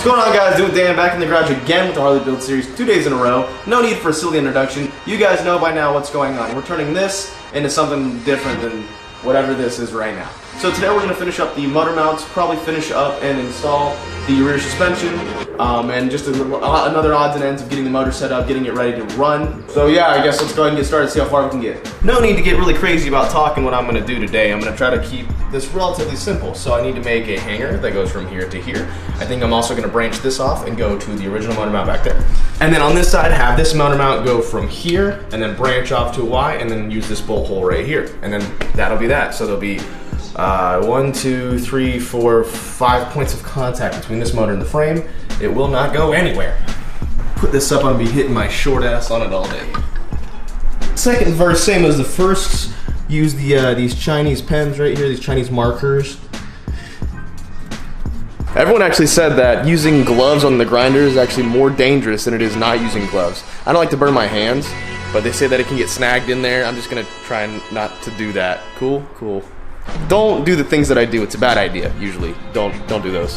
going on, guys? Doing Dan back in the garage again with the Harley build series 2 days in a row. No need for a silly introduction. You guys know by now what's going on. We're turning this into something different than whatever this is right now. So today we're going to finish up the motor mounts, probably finish up and install the rear suspension, and just another odds and ends of getting the motor set up, getting it ready to run. So yeah, I guess let's go ahead and get started, see how far we can get. No need to get really crazy about talking what I'm going to do today. I'm going to try to keep this relatively simple. So I need to make a hanger that goes from here to here. I think I'm also going to branch this off and go to the original motor mount back there. And then on this side, have this motor mount go from here and then branch off to a Y and then use this bolt hole right here. And then that'll be that. So there'll be 1, 2, 3, 4, 5 points of contact between this motor and the frame. It will not go anywhere. Put this up, I'll be hitting my short ass on it all day. Second verse, same as the first. Use these Chinese pens right here, these Chinese markers. Everyone actually said that using gloves on the grinder is actually more dangerous than it is not using gloves. I don't like to burn my hands, but they say that it can get snagged in there. I'm just gonna try not to do that. Cool? Cool. Don't do the things that I do. It's a bad idea, usually. Don't do those.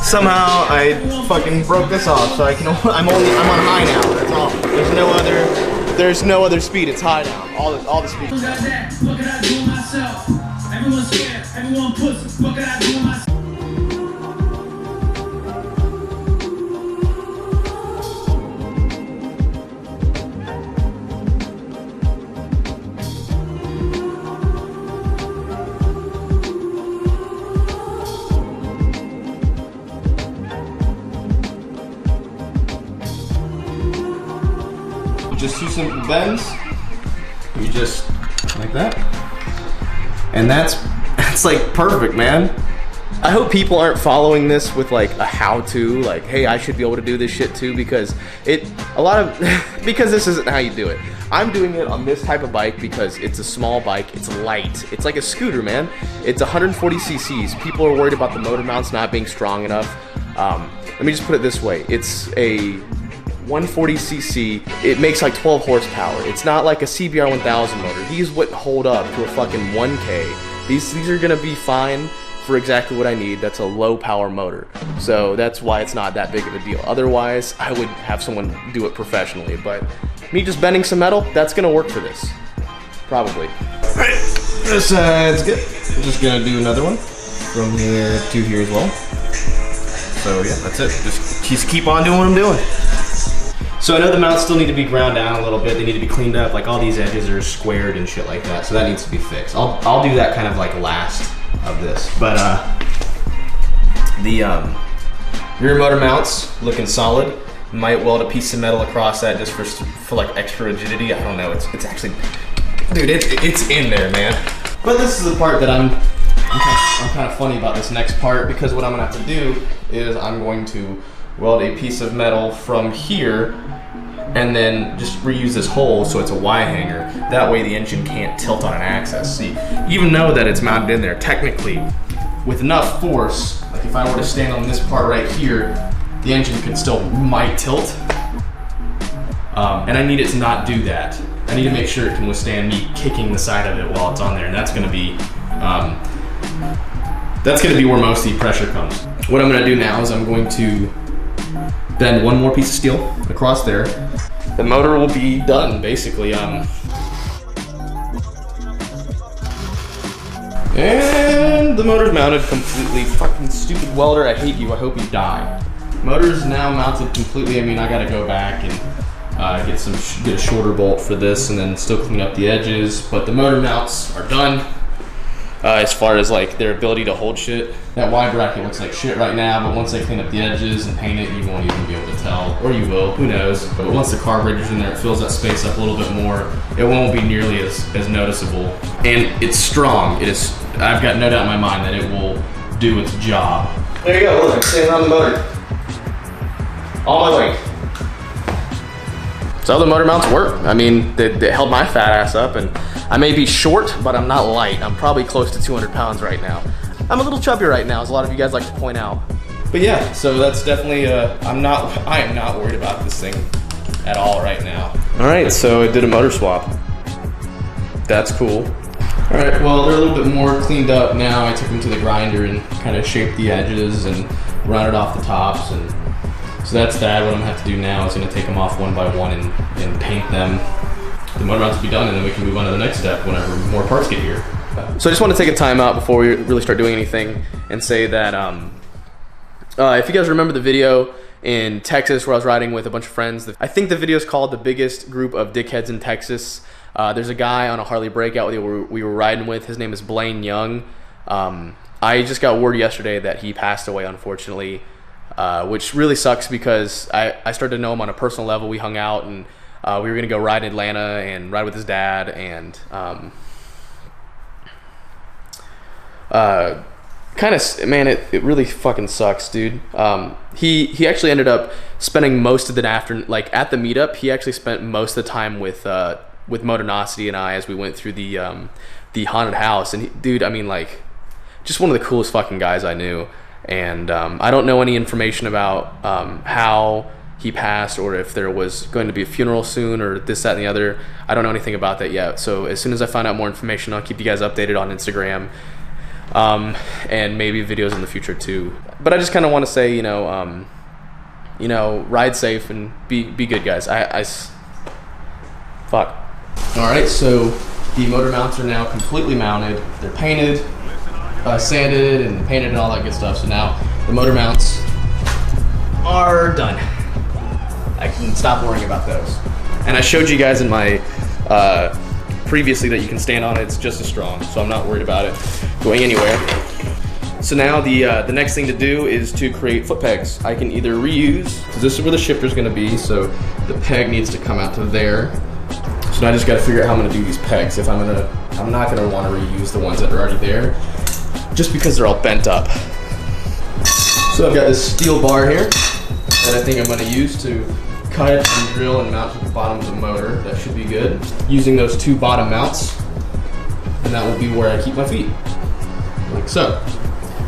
Somehow I fucking broke this off, so I'm on high now. That's all. There's no other speed. It's high now. All the speed. Everyone's scared. Everyone puts. What can I do myself? Just 2 simple bends. You just like that, and that's like perfect, man. I hope people aren't following this with like a how-to, like, hey, I should be able to do this shit too, because because this isn't how you do it. I'm doing it on this type of bike because it's a small bike, it's light, it's like a scooter, man. It's 140 cc's. People are worried about the motor mounts not being strong enough. Let me just put it this way: it's a 140 cc, it makes like 12 horsepower. It's not like a CBR 1000 motor. These wouldn't hold up to a fucking 1K. These are gonna be fine for exactly what I need. That's a low power motor. So that's why it's not that big of a deal. Otherwise, I would have someone do it professionally, but me just bending some metal, that's gonna work for this. Probably. Alright, this side's good. I'm just gonna do another one from here to here as well. So yeah, that's it. Just keep on doing what I'm doing. So I know the mounts still need to be ground down a little bit. They need to be cleaned up. Like all these edges are squared and shit like that. So that needs to be fixed. I'll do that kind of like last of this. But the rear motor mounts looking solid. Might weld a piece of metal across that just for like extra rigidity. I don't know. It's actually, dude, it's in there, man. But this is the part that I'm kind of funny about this next part, because what I'm gonna have to do is I'm going to weld a piece of metal from here and then just reuse this hole so it's a Y hanger. That way the engine can't tilt on an axis. See, even though that it's mounted in there, technically, with enough force, like if I were to stand on this part right here, the engine might tilt. And I need it to not do that. I need to make sure it can withstand me kicking the side of it while it's on there, and that's gonna be where most of the pressure comes. What I'm gonna do now is I'm going to bend one more piece of steel across there. The motor will be done, basically. And the motor's mounted completely. Fucking stupid welder, I hate you, I hope you die. Motor's now mounted completely. I mean, I gotta go back and get a shorter bolt for this and then still clean up the edges, but the motor mounts are done. As far as like their ability to hold shit. That Y bracket looks like shit right now, but once they clean up the edges and paint it, you won't even be able to tell, or you will, who knows. But once the carburetor's in there, it fills that space up a little bit more. It won't be nearly as noticeable. And it's strong. I've got no doubt in my mind that it will do its job. There you go, look, I'm standing on the motor. All my weight. So the motor mounts work. I mean, they held my fat ass up, and I may be short, but I'm not light. I'm probably close to 200 pounds right now. I'm a little chubby right now, as a lot of you guys like to point out. But yeah, so that's definitely, I am not worried about this thing at all right now. All right, so I did a motor swap. That's cool. All right, well, they're a little bit more cleaned up now. I took them to the grinder and kind of shaped the edges and rounded off the tops. And so that's that. What I'm gonna have to do now is gonna take them off one by one and paint them. The motor mounts will be done, and then we can move on to the next step whenever more parts get here. So I just want to take a time out before we really start doing anything and say that if you guys remember the video in Texas where I was riding with a bunch of friends, I think the video is called The Biggest Group of Dickheads in Texas. There's a guy on a Harley breakout we were riding with. His name is Blaine Young. I just got word yesterday that he passed away, unfortunately, which really sucks because I started to know him on a personal level. We hung out, and we were going to go ride in Atlanta and ride with his dad, and kind of, man, it really fucking sucks, dude. He actually ended up spending most of the afternoon, like at the meetup, he actually spent most of the time with Motornosity and I as we went through the haunted house. And dude, I mean, like, just one of the coolest fucking guys I knew. And I don't know any information about how he passed or if there was going to be a funeral soon or this, that, and the other. I don't know anything about that yet. So as soon as I find out more information, I'll keep you guys updated on Instagram. And maybe videos in the future too. But I just kind of want to say, you know, ride safe and be good, guys. Fuck. All right, so the motor mounts are now completely mounted. They're painted, sanded, and painted and all that good stuff. So now the motor mounts are done. I can stop worrying about those. And I showed you guys in my previously that you can stand on it. It's just as strong, so I'm not worried about it going anywhere. So now the next thing to do is to create foot pegs. I can either reuse, because this is where the shifter's gonna be, so the peg needs to come out to there. So now I just gotta figure out how I'm gonna do these pegs. I'm not gonna wanna reuse the ones that are already there, just because they're all bent up. So I've got this steel bar here that I think I'm gonna use to cut and drill and mount to the bottom of the motor. That should be good. Using those two bottom mounts, and that will be where I keep my feet, like so.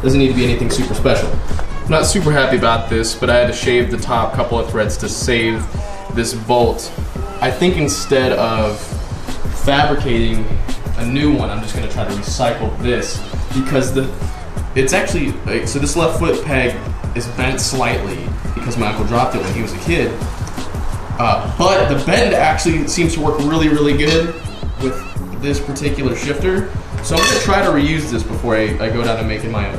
Doesn't need to be anything super special. I'm not super happy about this, but I had to shave the top couple of threads to save this bolt. I think instead of fabricating a new one, I'm just gonna try to recycle this, because it's actually, like, so this left foot peg is bent slightly because my uncle dropped it when he was a kid. But the bend actually seems to work really, really good with this particular shifter. So I'm gonna try to reuse this before I go down to making my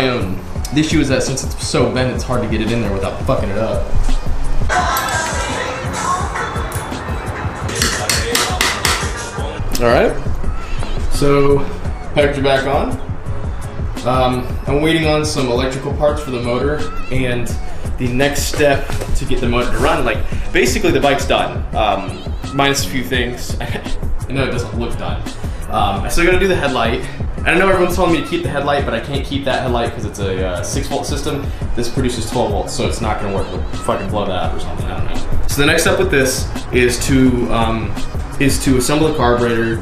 own. The issue is that since it's so bent, it's hard to get it in there without fucking it up. All right, so pegs are back on. I'm waiting on some electrical parts for the motor, and the next step to get the motor to run, like, basically the bike's done, minus a few things. I know it doesn't look done. I'm still gonna do the headlight. I know everyone's telling me to keep the headlight, but I can't keep that headlight because it's a 6-volt system. This produces 12 volts, so it's not gonna work. We'll fucking blow that up or something, I don't know. So the next step with this is to assemble the carburetor,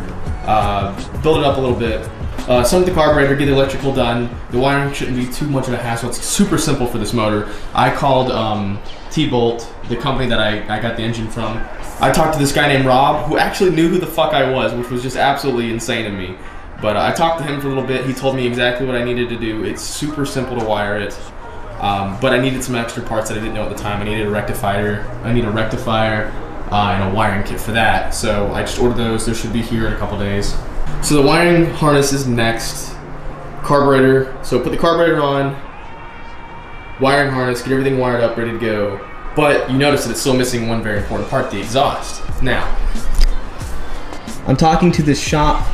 build it up a little bit, assemble the carburetor, get the electrical done. The wiring shouldn't be too much of a hassle. It's super simple for this motor. I called T-Bolt, the company that I got the engine from. I talked to this guy named Rob, who actually knew who the fuck I was, which was just absolutely insane to me. But I talked to him for a little bit. He told me exactly what I needed to do. It's super simple to wire it. But I needed some extra parts that I didn't know at the time. I needed a rectifier. and a wiring kit for that. So I just ordered those. They should be here in a couple days. So the wiring harness is next. Carburetor. So put the carburetor on. Wiring harness. Get everything wired up, ready to go. But you notice that it's still missing one very important part, the exhaust. Now, I'm talking to this shop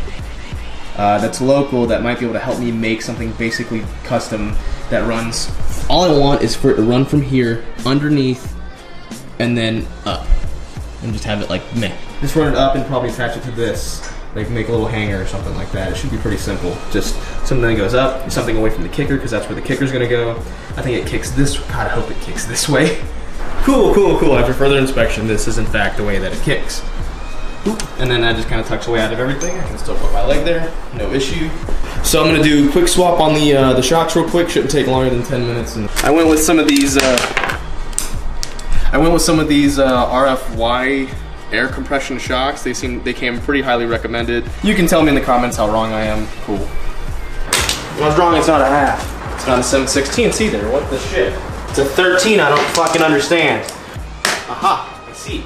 that's local that might be able to help me make something basically custom that runs. All I want is for it to run from here, underneath, and then up. And just have it like meh. Just run it up and probably attach it to this. Like make a little hanger or something like that. It should be pretty simple. Just something that goes up, something away from the kicker, because that's where the kicker's gonna go. I think it kicks this, God, I hope it kicks this way. Cool, cool, cool. After further inspection, this is in fact the way that it kicks. And then that just kind of tucks away out of everything. I can still put my leg there, no issue. So I'm gonna do a quick swap on the shocks real quick. Shouldn't take longer than 10 minutes. And I went with some of these RFY air compression shocks. They came pretty highly recommended. You can tell me in the comments how wrong I am. Cool. What's wrong? It's not a half. It's not a 7/16 either. What the shit? It's a 13. I don't fucking understand. Aha, I see.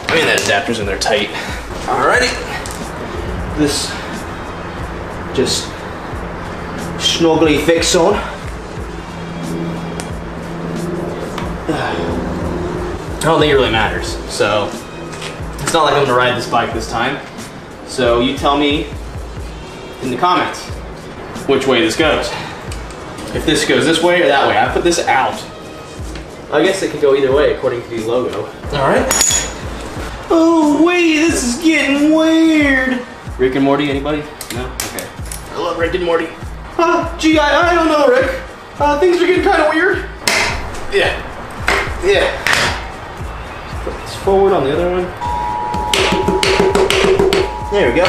I mean, that adapter's in there tight. Alrighty. This just snuggly fix on. I don't think it really matters. So it's not like I'm gonna ride this bike this time. So you tell me in the comments which way this goes. If this goes this way or that way. I put this out. I guess it could go either way according to the logo. All right. Oh wait, this is getting weird. Rick and Morty, anybody? No? Okay. I love Rick and Morty. Gee, I don't know, Rick. Things are getting kind of weird. Yeah. Yeah. Put this forward on the other one. There we go.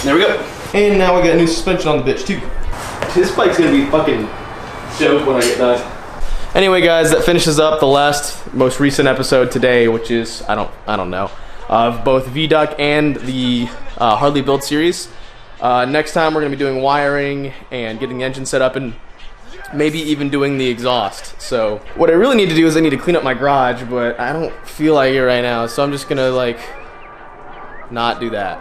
There we go. And now I got new suspension on the bitch too. This bike's gonna be fucking dope when I get done. Anyway, guys, that finishes up the most recent episode today, which is I don't know, of both VDuck and the Harley build series. Next time we're gonna be doing wiring and getting the engine set up and maybe even doing the exhaust. So what I really need to do is I need to clean up my garage, but I don't feel like it right now, so I'm just gonna like not do that.